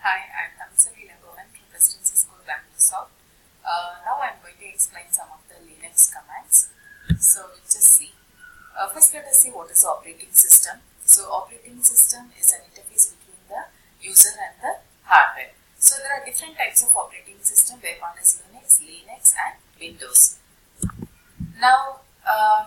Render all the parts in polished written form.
Hi, I'm Tamsari Lagovan from Presidency School, Bangalore South. Now I'm going to explain some of the Linux commands. So let's just see. First let us see what is operating system. So operating system is an interface between the user and the hardware. So there are different types of operating system where one is Unix, Linux and Windows. Now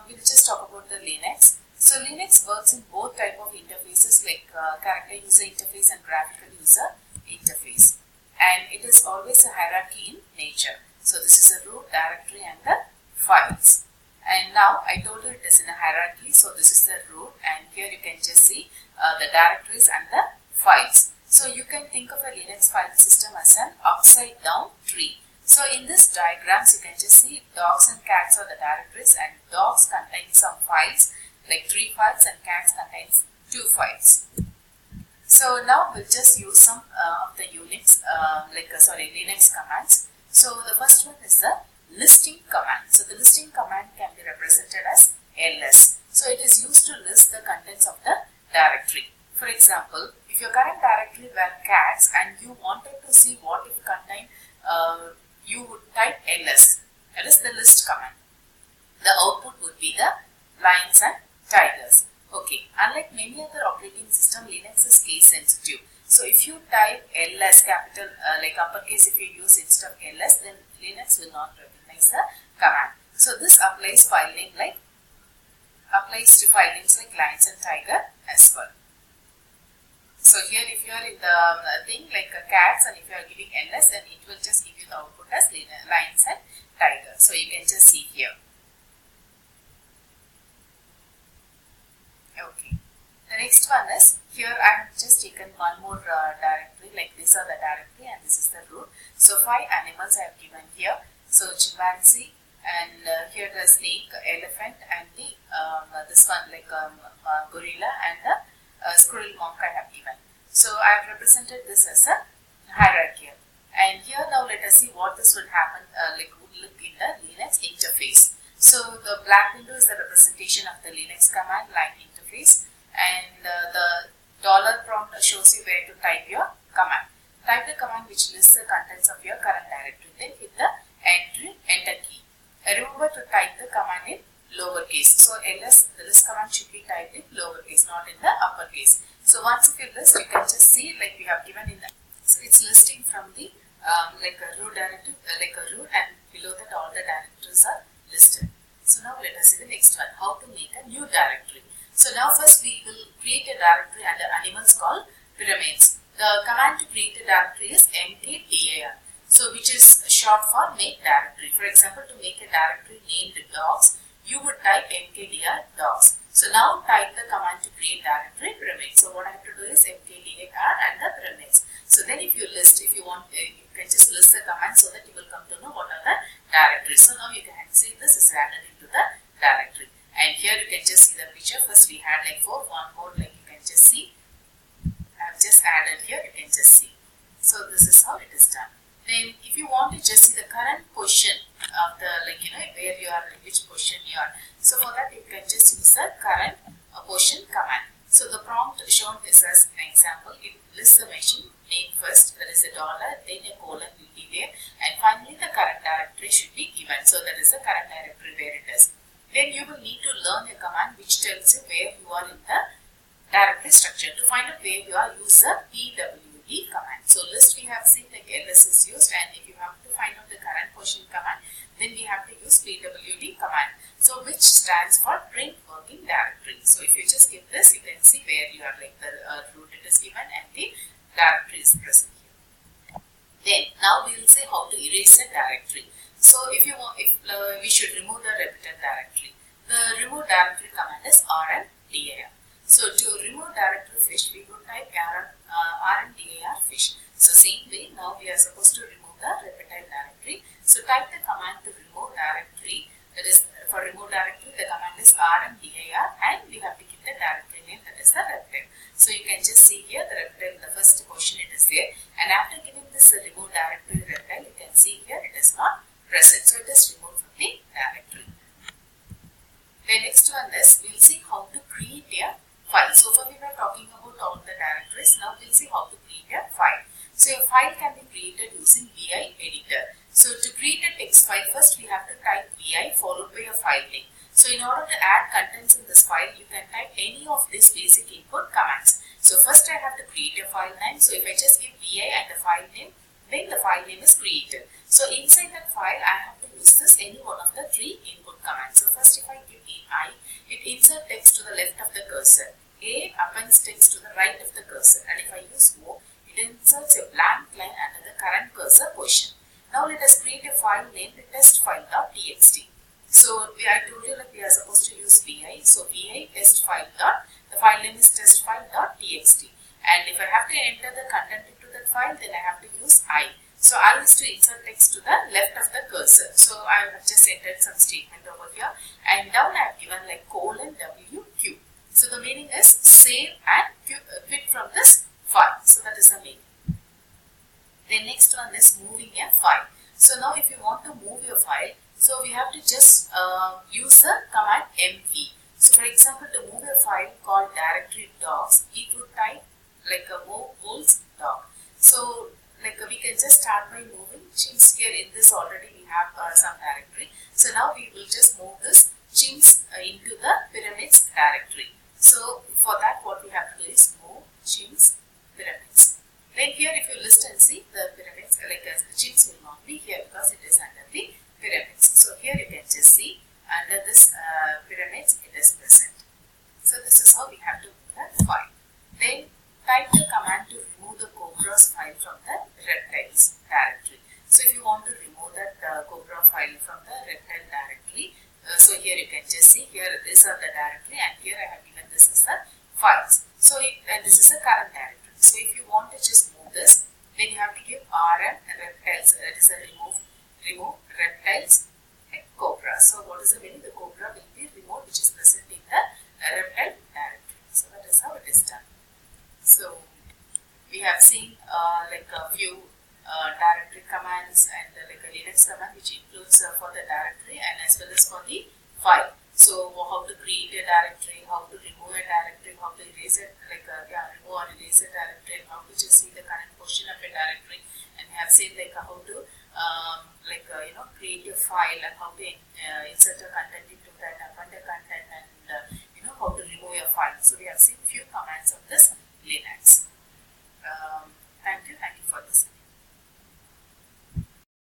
we'll just talk about the Linux. So Linux works in both type of interfaces like character user interface and graphical user interface, and it is always a hierarchy in nature. So this is a root, directory and the files. And now I told you it is in a hierarchy, so this is the root, and here you can just see the directories and the files. So you can think of a Linux file system as an upside down tree. So in this diagrams you can just see dogs and cats are the directories, and dogs contain some files like 3 files and cats contains 2 files. So now we'll just use some of the Linux commands. So the first one is the listing command. So the listing command can be represented as ls. So it is used to list the contents of the directory. For example, if your current directory were cats and you wanted to see what it contained, you would type ls. That is the list command. The output would be the lions and tigers. Okay, unlike many other operating system, Linux is case sensitive. So if you type ls capital like uppercase, if you use instead of ls, then Linux will not recognize the command. So this applies to file names like lions and tiger as well. So here if you are in the thing like cats, and if you are giving ls, then it will just give you the output as lions and tiger. So you can just see here. Okay. The next one is, here I have just taken one more directory, like these are the directory and this is the root. So 5 animals I have given here. So chimpanzee, and here the snake, elephant, and the this one like gorilla, and the squirrel monk I have given. So I have represented this as a hierarchical. And here now let us see what this would happen would look in the Linux interface. So the black window is the representation of the Linux command line interface, and the dollar prompt shows you where to type your command. Type the command which lists the contents of your current directory, then hit the enter key. Remember to type the command in lowercase. So ls, the list command should be typed in lowercase, not in the uppercase. So once if you list, you can just see like we have given in the, so it's listing from the like a root directory, and below that all the directories are listed. So now let us see the next one, how to make a new directory. So now first we will create a directory under animals called pyramids. The command to create a directory is mkdir, so which is short for make directory. For example, to make a directory named dogs, you would type mkdir dogs. So now type the command to create directory pyramids. So what I have to do is mkdir and the pyramids. So then if you list, if you want, you can just list the command so that you will come to know what are the directories. So now you can see this is added into the directory. And here you can just see the picture. First we had like 4, one more like you can just see. I have just added here, you can just see. So this is how it is done. Then if you want to just see the current position of the where you are, in which position you are. So for that you can just use the current position command. So the prompt shown is as an example. It lists the machine name first, that is a dollar, then a colon will be there, and finally the current directory should be given. So that is the current directory where it is. Then you will need to learn a command which tells you where you are in the directory structure. To find out where you are, use the pwd command. So list we have seen like ls is used, and if you have to find out the current position command, then we have to use pwd command. So which stands for print working directory. So if you just give this, you can see where you are, like the root it is given and the directory is present here. Then now we will say how to erase a directory. So if you want, we should remove the repeated directory. The remove directory command is rmdir. So to remove directory fish, we would type rmdir fish. So same way, now we are supposed to remove the repeated directory. So type the command to remove directory. That is, for remove directory, the command is rmdir, and we have to give the directory name, that is the repeated. So you can just see here the repeated, the first portion it is there, and after giving this remove directory repeated, you can see here it is not present. So it is removed from the directory. The next one is, we will see how to create a file. So far we were talking about all the directories. Now we will see how to create a file. So file can be created using VI editor. So to create a text file, first we have to type VI followed by a file name. So in order to add contents in this file, you can type any of these basic input commands. So first I have to create a file name. So if I just give VI and the file name, then the file name is created. So inside that file, I have to use this any one of the three input commands. So first if I give I, it inserts text to the left of the cursor. A appends text to the right of the cursor. And if I use O, it inserts a blank line under the current cursor position. Now let us create a file named testfile.txt. So I told you that we are supposed to use VI. So VI testfile dot, the file name is testfile.txt. And if I have to enter the content into that file, then I have to use I. So I is to insert text to the left of the cursor. So I have just entered some statement over here, and down I have given like colon WQ. So the meaning is save and quit from this file. So that is the meaning. The next one is moving a file. So now if you want to move your file, so we have to just use the command mv. So for example, to move a file called directory docs, it would type like a move Wolf's dog. So like we can just start by moving. Since here in this already we have some directory. So now we will just move this chimps into the pyramids directory. So for that what we have to do is move chimps pyramids. Then here if you list and see, the pyramids like the chimps will not be here because it is under the pyramids. So here you can just see under this pyramids it is present. So this is how we have to move that file. Then type the command to remove the Cobra's file from the reptiles directory. So if you want to remove that Cobra file from the reptile directory, so here you can just see here these are the directory, and here I have given this as the files. So and this is the current directory. So if you want to just move this, then you have to give rm reptiles, that is a remove reptiles and Cobra. So what is the meaning? The Cobra will be removed, which is present in the reptile directory. So that is how it is done. So we have seen like a few directory commands and like a Linux command, which includes for the directory and as well as for the file. So how to create a directory, how to remove a directory, how to erase it, like remove or erase a directory, and how to just see the current position of a directory. And we have seen like how to create a file and how to insert a content into that, append a content, and how to remove a file. So we have seen few commands of this Linux. Thank you for this.